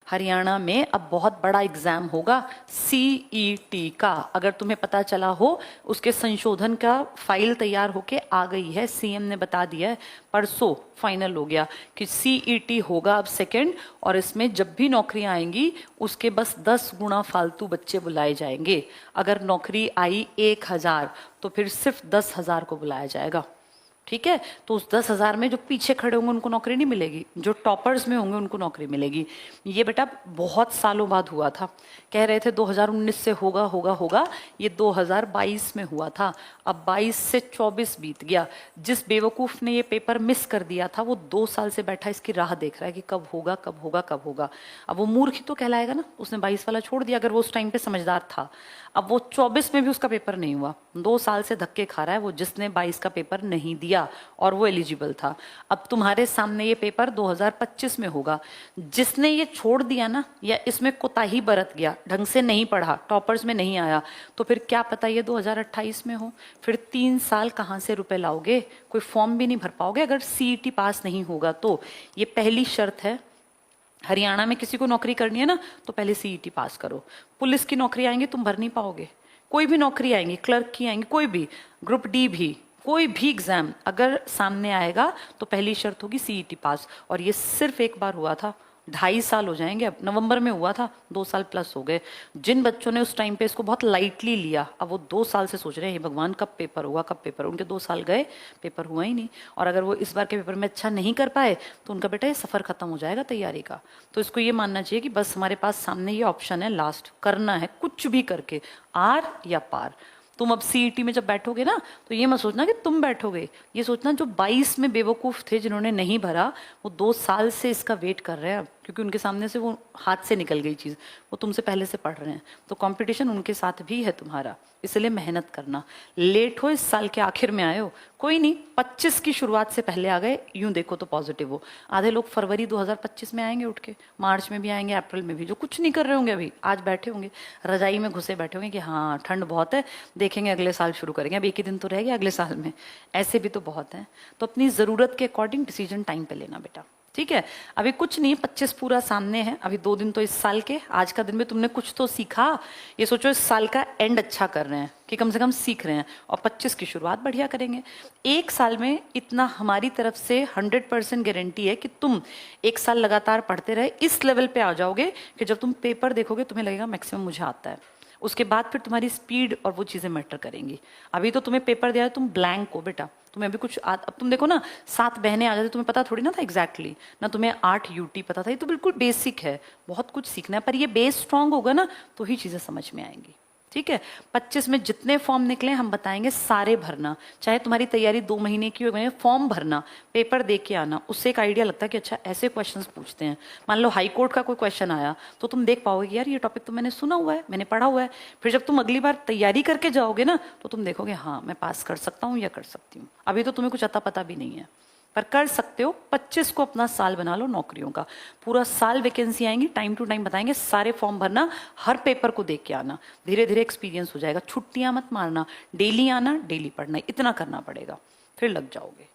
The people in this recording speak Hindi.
हरियाणा में अब बहुत बड़ा एग्जाम होगा सीईटी का। अगर तुम्हें पता चला हो, उसके संशोधन का फाइल तैयार होके आ गई है, सीएम ने बता दिया है, परसों फाइनल हो गया कि सीईटी होगा अब सेकंड, और इसमें जब भी नौकरियां आएंगी उसके बस 10 गुना फालतू बच्चे बुलाए जाएंगे। अगर नौकरी आई 1000 तो फिर सिर्फ 10,000 को बुलाया जाएगा। ठीक है, तो उस 10,000 में जो पीछे खड़े होंगे उनको नौकरी नहीं मिलेगी, जो टॉपर्स में होंगे उनको नौकरी मिलेगी। ये बेटा बहुत सालों बाद हुआ था, कह रहे थे 2019 से होगा होगा होगा, ये 2022 में हुआ था। अब 22 से 24 बीत गया। जिस बेवकूफ ने ये पेपर मिस कर दिया था वो 2 साल से बैठा इसकी राह देख रहा है कि कब होगा कब होगा कब होगा। अब वो मूर्ख ही तो कहलाएगा ना, उसने 22 वाला छोड़ दिया अगर वो उस टाइम पे समझदार था। अब वो 24 में भी उसका पेपर नहीं हुआ, 2 साल से धक्के खा रहा है वो, जिसने 22 का पेपर नहीं दिया और वो एलिजिबल था। अब तुम्हारे सामने ये पेपर 2025 में होगा। जिसने ये छोड़ दिया ना, या इसमें कोताही बरत गया, ढंग से नहीं पढ़ा, टॉपर्स में नहीं आया, तो फिर क्या पता ये 2028 में हो। फिर 3 साल कहाँ से रुपए लाओगे, कोई फॉर्म भी नहीं भर पाओगे अगर सीईटी पास नहीं होगा तो। ये पहली शर्त है। हरियाणा में किसी को नौकरी करनी है ना तो पहले सीईटी पास करो। पुलिस की नौकरी आएंगी तुम भर नहीं पाओगे, कोई भी नौकरी आएंगी, क्लर्क की आएंगी, कोई भी, ग्रुप डी भी, कोई भी एग्जाम अगर सामने आएगा तो पहली शर्त होगी सीईटी पास। और ये सिर्फ एक बार हुआ था, 2.5 साल हो जाएंगे, अब नवंबर में हुआ था, 2 साल प्लस हो गए। जिन बच्चों ने उस टाइम पे इसको बहुत लाइटली लिया, अब वो 2 साल से सोच रहे हैं भगवान कब पेपर होगा कब पेपर। उनके 2 साल गए, पेपर हुआ ही नहीं। और अगर वो इस बार के पेपर में अच्छा नहीं कर पाए तो उनका बेटा ये सफर खत्म हो जाएगा तैयारी का। तो इसको ये मानना चाहिए कि बस हमारे पास सामने ये ऑप्शन है, लास्ट करना है कुछ भी करके, आर या पार। तुम अब सीईटी में जब बैठोगे ना तो ये मत सोचना कि तुम बैठोगे, ये सोचना जो 22 में बेवकूफ थे जिन्होंने नहीं भरा, वो 2 साल से इसका वेट कर रहे हैं, क्योंकि उनके सामने से वो हाथ से निकल गई चीज, वो तुमसे पहले से पढ़ रहे हैं। तो कंपटीशन उनके साथ भी है तुम्हारा, इसलिए मेहनत करना। लेट हो, इस साल के आखिर में आए हो, कोई नहीं, 25 की शुरुआत से पहले आ गए, यूं देखो तो पॉजिटिव हो। आधे लोग फरवरी 2025 में आएंगे उठ के, मार्च में भी आएंगे, अप्रैल में भी, जो कुछ नहीं कर रहे होंगे अभी, आज बैठे होंगे रजाई में घुसे बैठे होंगे कि हाँ ठंड बहुत है, देखेंगे अगले साल शुरू करेंगे, अब 1 ही दिन तो रह गया अगले साल में। ऐसे भी तो बहुत है। तो अपनी जरूरत के अकॉर्डिंग डिसीजन टाइम पे लेना बेटा, ठीक है। अभी कुछ नहीं, 25 पूरा सामने है, अभी 2 दिन तो इस साल के, आज का दिन में तुमने कुछ तो सीखा। ये सोचो इस साल का एंड अच्छा कर रहे हैं कि कम से कम सीख रहे हैं, और 25 की शुरुआत बढ़िया करेंगे। 1 साल में इतना हमारी तरफ से 100% गारंटी है कि तुम 1 साल लगातार पढ़ते रहे, इस लेवल पे आ जाओगे कि जब तुम पेपर देखोगे तुम्हें लगेगा मैक्सिमम मुझे आता है। उसके बाद फिर तुम्हारी स्पीड और वो चीजें मैटर करेंगी। अभी तो तुम्हें पेपर दिया है, तुम ब्लैंक हो बेटा, तुम्हें अभी कुछ अब तुम देखो ना, 7 बहनें आ जाती, तुम्हें पता थोड़ी ना था एग्जैक्टली ना, तुम्हें 8 यूटी पता था। ये तो बिल्कुल बेसिक है, बहुत कुछ सीखना है, पर ये बेस स्ट्रांग होगा ना तो ही चीजें समझ में आएंगी। ठीक है, 25 में जितने फॉर्म निकले हम बताएंगे, सारे भरना, चाहे तुम्हारी तैयारी 2 महीने की हो, फॉर्म भरना, पेपर दे के आना, उससे एक आइडिया लगता है कि अच्छा ऐसे क्वेश्चंस पूछते हैं। मान लो हाई कोर्ट का कोई क्वेश्चन आया तो तुम देख पाओगे कि यार ये टॉपिक तो मैंने सुना हुआ है, मैंने पढ़ा हुआ है। फिर जब तुम अगली बार तैयारी करके जाओगे ना तो तुम देखोगे हाँ मैं पास कर सकता हूँ या कर सकती हूँ। अभी तो तुम्हें कुछ अता पता भी नहीं है, पर कर सकते हो। 25 को अपना साल बना लो नौकरियों का, पूरा साल वैकेंसी आएंगी, टाइम टू टाइम बताएंगे, सारे फॉर्म भरना, हर पेपर को देख के आना, धीरे धीरे एक्सपीरियंस हो जाएगा। छुट्टियां मत मारना, डेली आना, डेली पढ़ना, इतना करना पड़ेगा, फिर लग जाओगे।